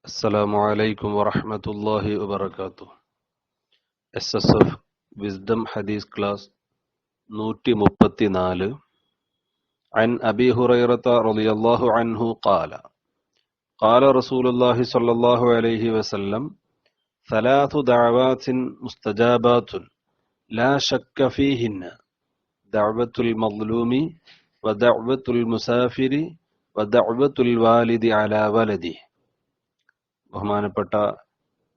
അസ്സലാമു അലൈക്കും വറഹ്മത്തുള്ളാഹി വബറകാതുഹു. SSF വിസ്ഡം ഹദീസ് ക്ലാസ് 134. عن أبي هريرة رضي الله عنه قال قال رسول الله صلى الله عليه وسلم ثلاث دعوات مستجابات لا شك فيهن دعوة المظلوم ودعوة المسافر ودعوة الوالد على ولده. ബഹുമാനപ്പെട്ട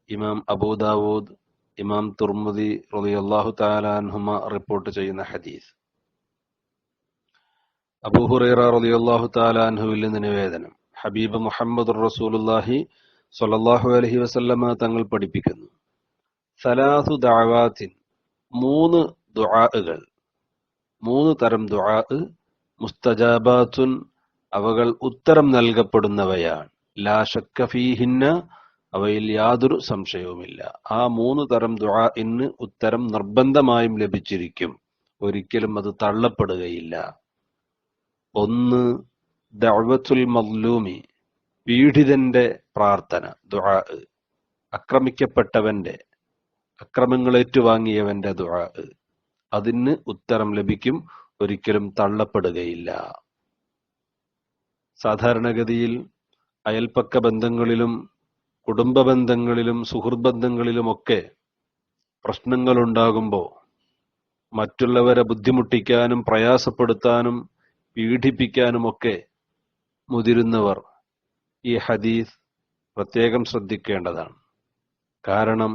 ഇമാം അബൂദാവൂദ്, ഇമാം തുർമുദി റളിയല്ലാഹു തആല അൻഹുമ റിപ്പോർട്ട് ചെയ്യുന്ന ഹദീസ്. അബൂ ഹുറൈറ റളിയല്ലാഹു തആല അൻഹുവിൽ നിന്ന് നിവേദനം, ഹബീബ് മുഹമ്മദ് റസൂലുള്ളാഹി സ്വല്ലല്ലാഹു അലൈഹി വസല്ലമ തങ്ങൾ പഠിപ്പിക്കുന്നു, സലാസു ദഅവാത്തിൻ, മൂന്ന് ദുആകൾ, മൂന്ന് തരം ദുആ, മുസ്തജാബാത്തുൻ, അവകൾ ഉത്തരം നൽകപ്പെടുന്നവയാണ്, ലാ ശക്ക ഫീഹിന്ന, അവയിൽ യാതൊരു സംശയവുമില്ല. ആ മൂന്ന് തരം ദുആഇന് ഉത്തരം നിർബന്ധമായും ലഭിച്ചിരിക്കും, ഒരിക്കലും അത് തള്ളപ്പെടുകയില്ല. ഒന്ന്, ദഅവത്തുൽ മദ്ലൂമി, പീഡിതന്റെ പ്രാർത്ഥന, ദുആ, ആക്രമിക്കപ്പെട്ടവന്റെ, അക്രമങ്ങൾ ഏറ്റുവാങ്ങിയവന്റെ ദുആ, അതിന് ഉത്തരം ലഭിക്കും, ഒരിക്കലും തള്ളപ്പെടുകയില്ല. സാധാരണഗതിയിൽ അയൽപ്പക്ക ബന്ധങ്ങളിലും കുടുംബ ബന്ധങ്ങളിലും സുഹൃത്ത് ബന്ധങ്ങളിലുമൊക്കെ പ്രശ്നങ്ങളുണ്ടാകുമ്പോൾ മറ്റുള്ളവരെ ബുദ്ധിമുട്ടിക്കാനും പ്രയാസപ്പെടുത്താനും പീഡിപ്പിക്കാനുമൊക്കെ മുതിരുന്നവർ ഈ ഹദീസ് പ്രത്യേകം ശ്രദ്ധിക്കേണ്ടതാണ്. കാരണം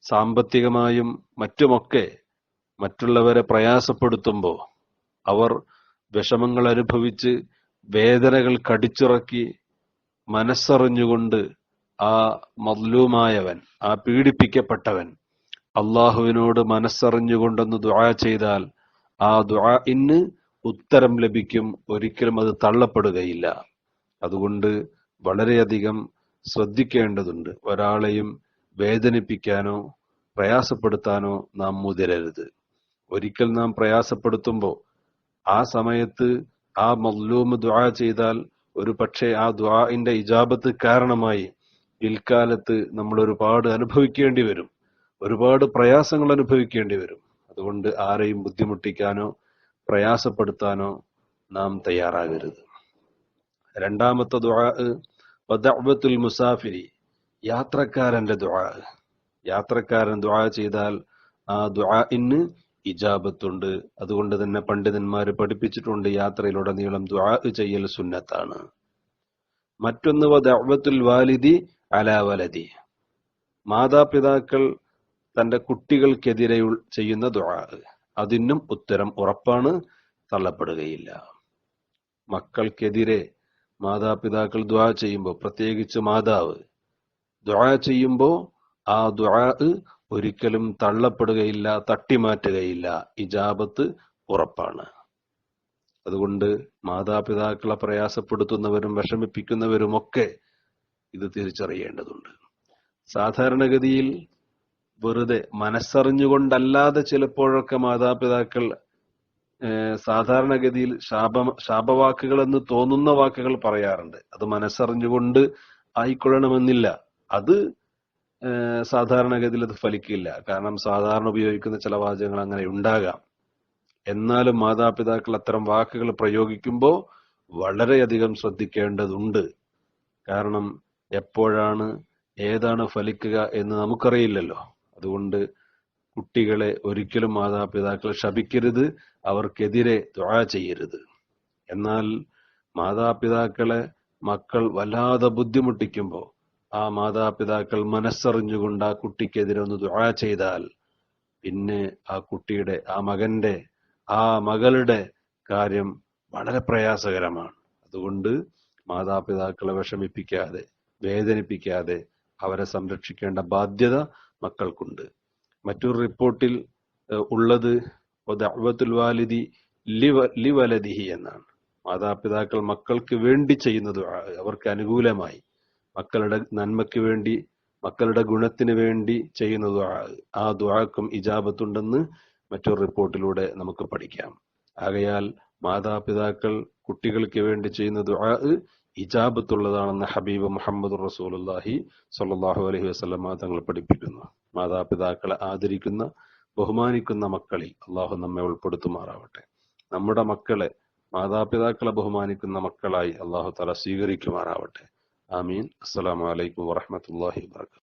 സാമ്പത്തികമായും മറ്റുമൊക്കെ മറ്റുള്ളവരെ പ്രയാസപ്പെടുത്തുമ്പോൾ അവർ വിഷമങ്ങൾ അനുഭവിച്ച് വേദനകൾ കടിച്ചിറക്കി മനസ്സറിഞ്ഞുകൊണ്ട് ആ മദ്ലൂമായവൻ, ആ പീഡിപ്പിക്കപ്പെട്ടവൻ അള്ളാഹുവിനോട് മനസ്സറിഞ്ഞുകൊണ്ടൊന്ന് ദുആ ചെയ്താൽ ആ ദുആഇന് ഉത്തരം ലഭിക്കും, ഒരിക്കലും അത് തള്ളപ്പെടുകയില്ല. അതുകൊണ്ട് വളരെയധികം ശ്രദ്ധിക്കേണ്ടതുണ്ട്. ഒരാളെയും വേദനിപ്പിക്കാനോ പ്രയാസപ്പെടുത്താനോ നാം മുതിരരുത്. ഒരിക്കൽ നാം പ്രയാസപ്പെടുത്തുമ്പോൾ ആ സമയത്ത് ആ മദ്ലൂം ദുആ ചെയ്താൽ ഒരു പക്ഷേ ആ ദുആഇന്റെ ഇജാബത്ത് കാരണമായി പിൽക്കാലത്ത് നമ്മൾ ഒരുപാട് അനുഭവിക്കേണ്ടി വരും, ഒരുപാട് പ്രയാസങ്ങൾ അനുഭവിക്കേണ്ടി വരും. അതുകൊണ്ട് ആരെയും ബുദ്ധിമുട്ടിക്കാനോ പ്രയാസപ്പെടുത്താനോ നാം തയ്യാറാകരുത്. രണ്ടാമത്തെ ദുആ വദഅവത്തുൽ മുസാഫിരി, യാത്രക്കാരന്റെ ദുആ. യാത്രക്കാരൻ ദുആ ചെയ്താൽ ആ ദുആഇന് ഇജാബത്തുണ്ട്. അതുകൊണ്ട് തന്നെ പണ്ഡിതന്മാര് പഠിപ്പിച്ചിട്ടുണ്ട്, യാത്രയിലുടനീളം ദുആ ചെയ്യൽ സുന്നത്താണ്. മറ്റൊന്ന് വദഅവത്തുൽ വാലിദി അലാ വലദി, മാതാപിതാക്കൾ തന്റെ കുട്ടികൾക്കെതിരെ ചെയ്യുന്ന ദുആ, അതിനും ഉത്തരം ഉറപ്പാണ്, തള്ളപ്പെടുകയില്ല. മക്കൾക്കെതിരെ മാതാപിതാക്കൾ ദുആ ചെയ്യുമ്പോൾ, പ്രത്യേകിച്ച് മാതാവ് ദുആ ചെയ്യുമ്പോൾ ആ ദുആ ഒരിക്കലും തള്ളപ്പെടുകയില്ല, തട്ടിമാറ്റുകയില്ല, ഇജാബത്ത് ഉറപ്പാണ്. അതുകൊണ്ട് മാതാപിതാക്കളെ പ്രയാസപ്പെടുത്തുന്നവരും വിഷമിപ്പിക്കുന്നവരുമൊക്കെ ഇത് തിരിച്ചറിയേണ്ടതുണ്ട്. സാധാരണഗതിയിൽ വെറുതെ മനസ്സറിഞ്ഞുകൊണ്ടല്ലാതെ ചിലപ്പോഴൊക്കെ മാതാപിതാക്കൾ സാധാരണഗതിയിൽ ശാപവാക്കുകൾ എന്ന് തോന്നുന്ന വാക്കുകൾ പറയാറുണ്ട്. അത് മനസ്സറിഞ്ഞുകൊണ്ട് ആയിക്കൊള്ളണമെന്നില്ല. അത് സാധാരണഗതിയിൽ അത് ഫലിക്കില്ല. കാരണം സാധാരണ ഉപയോഗിക്കുന്ന ചില വാചകങ്ങൾ അങ്ങനെ ഉണ്ടാകാം. എന്നാലും മാതാപിതാക്കൾ അത്തരം വാക്കുകൾ പ്രയോഗിക്കുമ്പോൾ വളരെയധികം ശ്രദ്ധിക്കേണ്ടതുണ്ട്. കാരണം എപ്പോഴാണ് ഏതാണ് ഫലിക്കുക എന്ന് നമുക്കറിയില്ലല്ലോ. അതുകൊണ്ട് കുട്ടികളെ ഒരിക്കലും മാതാപിതാക്കൾ ശപിക്കരുത്, അവർക്കെതിരെ ദുആ ചെയ്യരുത്. എന്നാൽ മാതാപിതാക്കളെ മക്കൾ വല്ലാതെ ബുദ്ധിമുട്ടിക്കുമ്പോൾ ആ മാതാപിതാക്കൾ മനസ്സറിഞ്ഞുകൊണ്ട് ആ കുട്ടിക്കെതിരെ ഒന്ന് ദുആ ചെയ്താൽ പിന്നെ ആ കുട്ടിയുടെ, ആ മകന്റെ, ആ മകളുടെ കാര്യം വളരെ പ്രയാസകരമാണ്. അതുകൊണ്ട് മാതാപിതാക്കളെ വിഷമിപ്പിക്കാതെ വേദനിപ്പിക്കാതെ അവരെ സംരക്ഷിക്കേണ്ട ബാധ്യത മക്കൾക്കുണ്ട്. മറ്റൊരു റിപ്പോർട്ടിൽ ഉള്ളത് ദഅവത്തുൽ വാലിദി ലിവലദിഹി എന്നാണ്. മാതാപിതാക്കൾ മക്കൾക്ക് വേണ്ടി ചെയ്യുന്ന ദുആ, അവർക്ക് അനുകൂലമായി, മക്കളുടെ നന്മയ്ക്ക് വേണ്ടി, മക്കളുടെ ഗുണത്തിന് വേണ്ടി ചെയ്യുന്ന ദുആ, ആ ദുആക്കും ഇജാബത്തുണ്ടെന്ന് മറ്റൊരു റിപ്പോർട്ടിലൂടെ നമുക്ക് പഠിക്കാം. ആകയാൽ മാതാപിതാക്കൾ കുട്ടികൾക്ക് വേണ്ടി ചെയ്യുന്ന ദുആ ഇജാബത്തുള്ളതാണെന്ന് ഹബീബ് മുഹമ്മദ് റസൂലുള്ളാഹി സ്വല്ലല്ലാഹു അലൈഹി വസല്ലമ തങ്ങൾ പഠിപ്പിക്കുന്നു. മാതാപിതാക്കളെ ആദരിക്കുന്ന, ബഹുമാനിക്കുന്ന മക്കളിൽ അള്ളാഹു നമ്മെ ഉൾപ്പെടുത്തുമാറാവട്ടെ. നമ്മുടെ മക്കളെ മാതാപിതാക്കളെ ബഹുമാനിക്കുന്ന മക്കളായി അള്ളാഹു തആല സ്വീകരിക്കുമാറാവട്ടെ. ആമീൻ. അസ്സലാമു അലൈക്കും വറഹ്മത്തുള്ളാഹി വബറകാതുഹു.